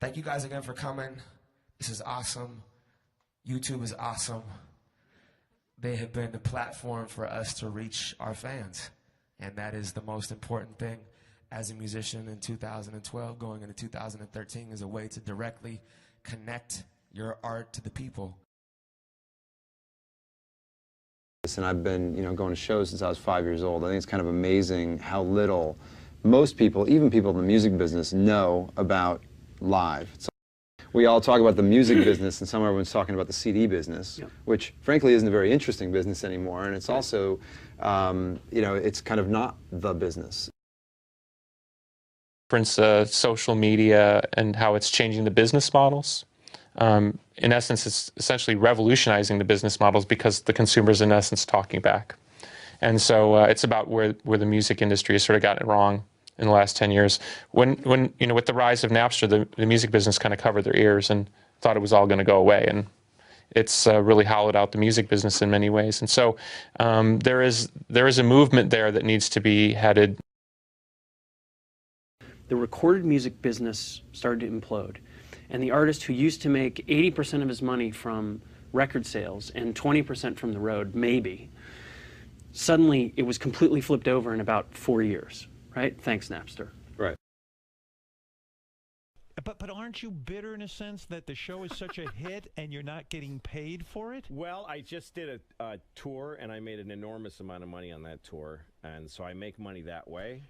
Thank you guys again for coming. This is awesome. YouTube is awesome. They have been the platform for us to reach our fans, and that is the most important thing as a musician in 2012 going into 2013 is a way to directly connect your art to the people. And I've been, going to shows since I was 5 years old. I think it's kind of amazing how little most people, even people in the music business, know about live. We all talk about the music business, and everyone's talking about the CD business, which frankly isn't a very interesting business anymore. And it's also, it's kind of not the business. Social media and how it's changing the business models. In essence, it's essentially revolutionizing the business models because the consumer's in essence talking back. And so it's about where the music industry has sort of gotten it wrong in the last 10 years. When with the rise of Napster, the music business kind of covered their ears and thought it was all going to go away. And it's really hollowed out the music business in many ways. And so there is a movement there that needs to be headed. The recorded music business started to implode. And the artist who used to make 80% of his money from record sales and 20% from the road, maybe, suddenly it was completely flipped over in about 4 years, right? Thanks, Napster. Right. But aren't you bitter in a sense that the show is such a hit and you're not getting paid for it? Well, I just did a tour, and I made an enormous amount of money on that tour, and so I make money that way.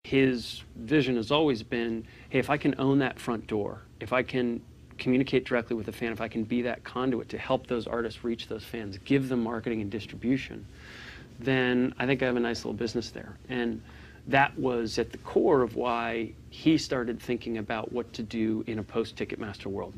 His vision has always been, hey, if I can own that front door, if I can communicate directly with the fan, if I can be that conduit to help those artists reach those fans, give them marketing and distribution, then I think I have a nice little business there. And that was at the core of why he started thinking about what to do in a post-Ticketmaster world.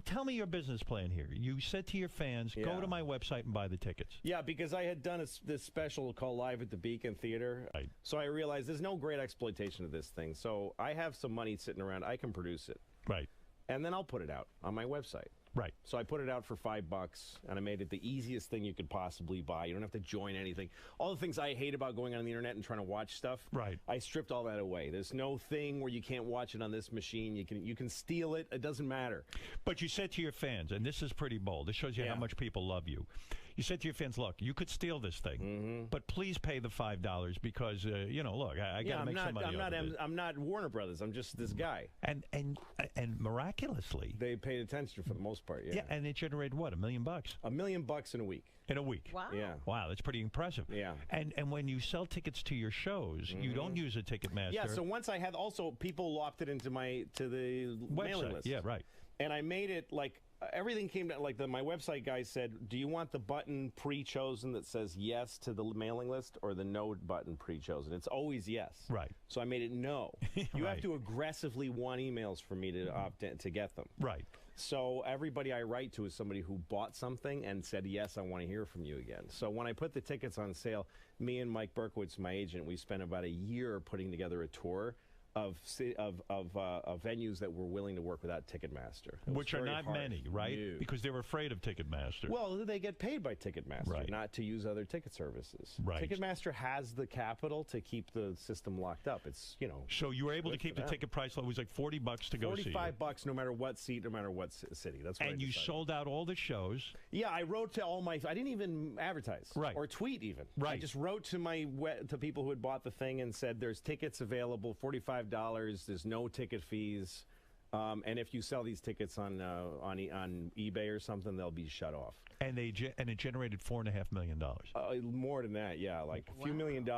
Tell me your business plan here. You said to your fans, go to my website and buy the tickets. Yeah, because I had done this special called Live at the Beacon Theater. Right. So I realized there's no great exploitation of this thing. So I have some money sitting around. I can produce it. Right. And then I'll put it out on my website. Right. So I put it out for $5, and I made it the easiest thing you could possibly buy. You don't have to join anything. All the things I hate about going on the internet and trying to watch stuff, right, I stripped all that away. There's no thing where you can't watch it on this machine. You can steal it. It doesn't matter. But you said to your fans, and this is pretty bold. This shows you how much people love you. You said to your fans, look, you could steal this thing, but please pay the $5 because, look, I got to make some money. I'm not Warner Brothers. I'm just this guy. And miraculously, they paid attention for the most part. Yeah, and it generated what, $1 million? $1 million in a week. In a week. Wow. Yeah. Wow, that's pretty impressive. Yeah. And when you sell tickets to your shows, you don't use a Ticketmaster. Yeah. So once I had also people opted into the mailing list. Yeah, right. And I made it like everything came down. Like my website guy said, "Do you want the button pre-chosen that says yes to the mailing list, or the no button pre-chosen?" It's always yes. Right. So I made it no. You have to aggressively want emails for me to opt in to get them. Right. So everybody I write to is somebody who bought something and said, yes, I want to hear from you again. So when I put the tickets on sale, me and Mike Berkowitz, my agent, we spent about a year putting together a tour of venues that were willing to work without Ticketmaster. Which are not many, right? No. Because they're afraid of Ticketmaster. Well, they get paid by Ticketmaster, not to use other ticket services. Right. Ticketmaster has the capital to keep the system locked up. It's, So you were able to keep the ticket price low. It was like $40 to go see you. $45 no matter what seat, no matter what city. That's what And you sold out all the shows. Yeah, I wrote to all my. I didn't even advertise, or tweet even. Right. I just wrote to people who had bought the thing and said, "There's tickets available, $45. There's no ticket fees, and if you sell these tickets on eBay or something, they'll be shut off." And it generated $4.5 million. More than that, yeah, like a few $1 million,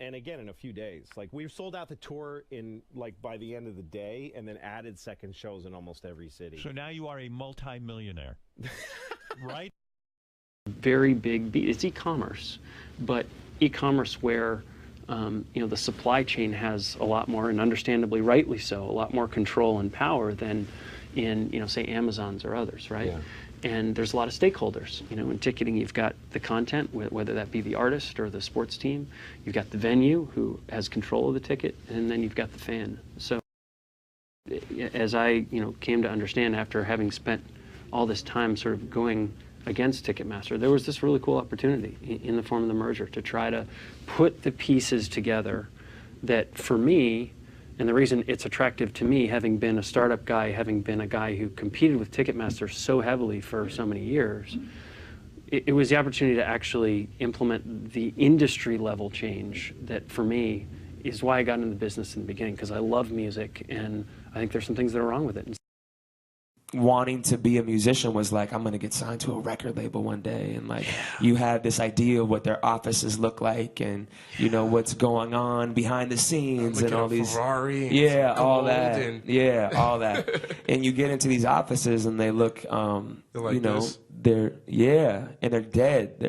and again in a few days. Like we've sold out the tour in by the end of the day, and then added second shows in almost every city. So now you are a multi-millionaire, right? Very big. It's e-commerce, but e-commerce where the supply chain has a lot more, and understandably, rightly so, a lot more control and power than in, say, Amazon's or others, right? Yeah. And there's a lot of stakeholders. In ticketing, you've got the content, whether that be the artist or the sports team. You've got the venue, who has control of the ticket, and then you've got the fan. So as I, came to understand after having spent all this time sort of going against Ticketmaster, there was this really cool opportunity in the form of the merger to try to put the pieces together that, for me, and the reason it's attractive to me, having been a startup guy, having been a guy who competed with Ticketmaster so heavily for so many years, it was the opportunity to actually implement the industry level change that, for me, is why I got into the business in the beginning, because I love music, and I think there's some things that are wrong with it. Wanting to be a musician was like, I'm going to get signed to a record label one day. And like, you had this idea of what their offices look like and, you know, what's going on behind the scenes and all these. Ferrari yeah, all that. Yeah, all that. And you get into these offices and they look, like you know, this. and they're dead.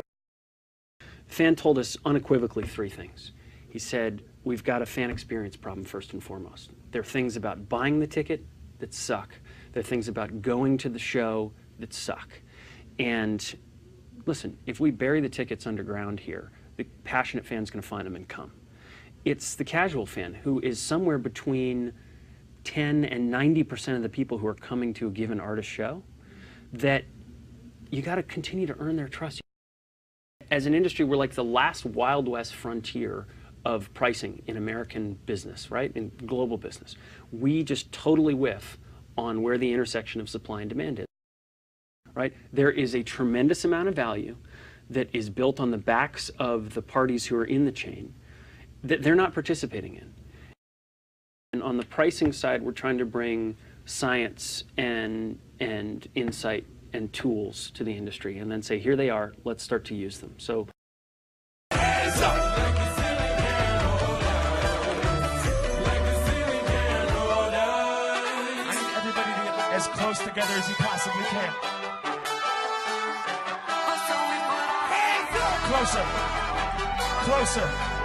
Fan told us unequivocally three things. He said, we've got a fan experience problem first and foremost. There are things about buying the ticket that suck. There are things about going to the show that suck. And listen, if we bury the tickets underground here, the passionate fan's going to find them and come. It's the casual fan who is somewhere between 10 and 90% of the people who are coming to a given artist show that you got to continue to earn their trust. As an industry, we're like the last Wild West frontier of pricing in American business, right? In global business. We just totally whiff on where the intersection of supply and demand is, right? There is a tremendous amount of value that is built on the backs of the parties who are in the chain that they're not participating in. And on the pricing side, we're trying to bring science and insight and tools to the industry and then say, here they are, let's start to use them. So. Hands up. As close together as you possibly can. Closer. Closer.